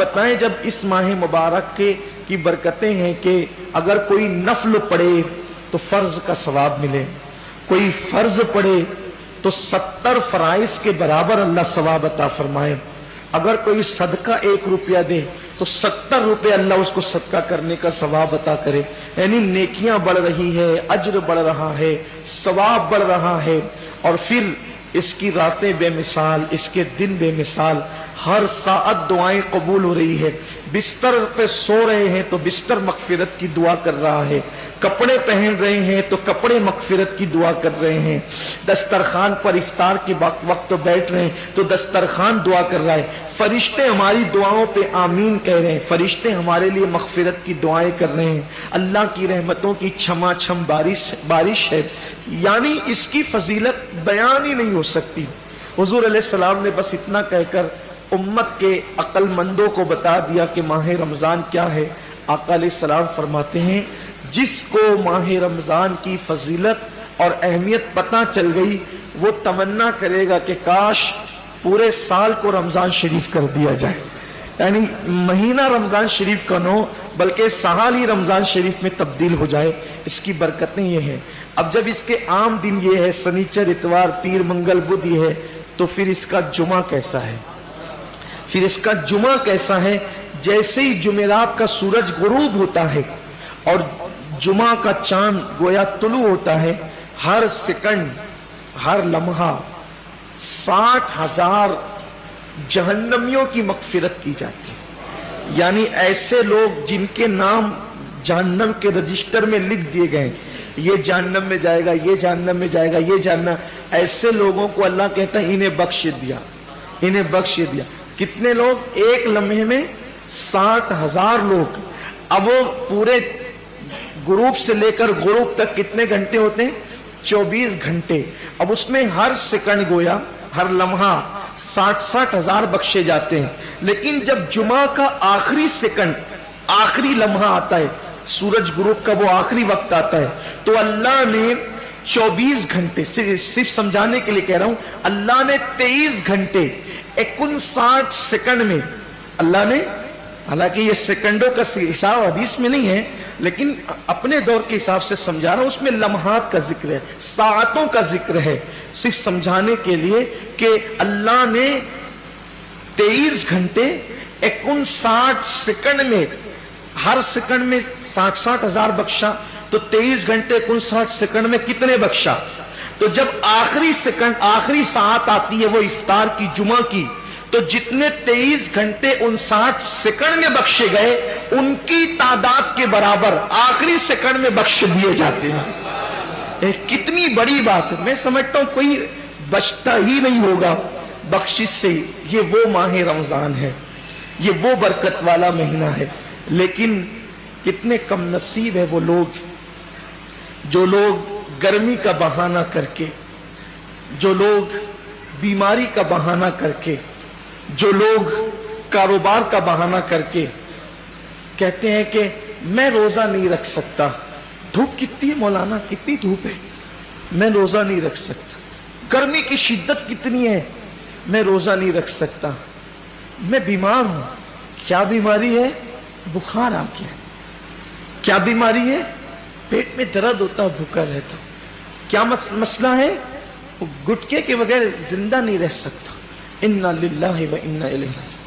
بتائیں جب اس ماہ مبارک کی برکتیں ہیں کہ اگر کوئی نفل پڑھے تو فرض کا ثواب ملے، کوئی فرض پڑھے تو 70 فرائض کے برابر اللہ ثواب عطا فرمائے، اگر کوئی صدقہ 1 روپیہ دے تو 70 روپے اللہ اس کو صدقہ کرنے کا ثواب عطا کرے. یعنی نیکیاں بڑھ رہی ہے، اجر بڑھ رہا ہے، ثواب بڑھ رہا ہے. اور پھر اس کی راتیں بے مثال، اس کے دن بے مثال، ہر ساعت دعائیں قبول ہو رہی ہے. بستر پہ سو رہے ہیں تو بستر مغفرت کی دعا کر رہا ہے، کپڑے پہن رہے ہیں تو کپڑے مغفرت کی دعا کر رہے ہیں، دسترخوان پر افطار کے وقت بیٹھ رہے ہیں تو دسترخوان دعا کر رہا ہے. فرشتے ہماری دعاؤں پہ آمین کہہ رہے ہیں، فرشتے ہمارے لیے مغفرت کی دعائیں کر رہے ہیں. اللہ کی رحمتوں کی چھما چھم بارش ہے. یعنی اس کی فضیلت بیان ہی نہیں ہو سکتی. حضور علیہ السلام نے بس اتنا کہہ کر امت کے عقل مندوں کو بتا دیا کہ ماہ رمضان کیا ہے. آقا علیہ السلام فرماتے ہیں جس کو ماہ رمضان کی فضیلت اور اہمیت پتہ چل گئی وہ تمنا کرے گا کہ کاش پورے سال کو رمضان شریف کر دیا جائے. یعنی مہینہ رمضان شریف کا نہ ہو بلکہ سال ہی رمضان شریف میں تبدیل ہو جائے. اس کی برکتیں یہ ہیں. اب جب اس کے عام دن یہ ہے سنیچر اتوار پیر منگل بدھ یہ ہے تو پھر اس کا جمعہ کیسا ہے؟ پھر اس کا جمعہ کیسا ہے؟ جیسے ہی جمعرات کا سورج غروب ہوتا ہے اور جمعہ کا چاند گویا طلوع ہوتا ہے، ہر سیکنڈ ہر لمحہ 60,000 جہنمیوں کی مغفرت کی جاتی ہے. یعنی ایسے لوگ جن کے نام جہنم کے رجسٹر میں لکھ دیے گئے، یہ جہنم میں جائے گا، یہ جہنم میں جائے گا، یہ جہنم، ایسے لوگوں کو اللہ کہتا ہے انہیں بخش دیا، انہیں بخش دیا. کتنے لوگ؟ ایک لمحے میں 60,000 لوگ. اب وہ پورے غروب سے لے کر غروب تک کتنے گھنٹے ہوتے ہیں؟ 24 گھنٹے. اب اس میں ہر سیکنڈ گویا ہر لمحہ 60,000 بخشے جاتے ہیں. لیکن جب جمعہ کا آخری سیکنڈ آخری لمحہ آتا ہے، سورج غروب کا وہ آخری وقت آتا ہے، تو اللہ نے 24 گھنٹے، صرف سمجھانے کے لیے کہہ رہا ہوں، اللہ نے 23 گھنٹے 59 سیکنڈ میں اللہ نے، حالانکہ یہ سیکنڈوں کا حساب حدیث میں نہیں ہے لیکن اپنے دور کے حساب سے سمجھا رہا ہوں، اس میں لمحات کا ذکر ہے، ساعتوں کا ذکر ہے، صرف سمجھانے کے لیے کہ اللہ نے 23 گھنٹے 59 سیکنڈ میں، ہر سیکنڈ میں 60,000 بخشا، تو 23 گھنٹے 59 سیکنڈ میں کتنے بخشا؟ تو جب آخری سیکنڈ آخری ساعت آتی ہے وہ افطار کی جمعہ کی، تو جتنے 23 گھنٹے 59 سیکنڈ میں بخشے گئے ان کی تعداد کے برابر آخری سیکنڈ میں بخش دیے جاتے ہیں. کتنی بڑی بات ہے. میں سمجھتا ہوں کوئی بچتا ہی نہیں ہوگا بخشش سے. یہ وہ ماہ رمضان ہے، یہ وہ برکت والا مہینہ ہے. لیکن کتنے کم نصیب ہے وہ لوگ جو لوگ گرمی کا بہانہ کر کے، جو لوگ بیماری کا بہانہ کر کے، جو لوگ کاروبار کا بہانہ کر کے کہتے ہیں کہ میں روزہ نہیں رکھ سکتا. دھوپ کتنی ہے مولانا، کتنی دھوپ ہے، میں روزہ نہیں رکھ سکتا. گرمی کی شدت کتنی ہے، میں روزہ نہیں رکھ سکتا. میں بیمار ہوں. کیا بیماری ہے؟ بخار آ گیا. کیا بیماری ہے؟ پیٹ میں درد ہوتا، بھوکا رہتا. کیا مسئلہ ہے؟ گٹکے کے بغیر زندہ نہیں رہ سکتا. انا للہ و انا الیہ راجعون.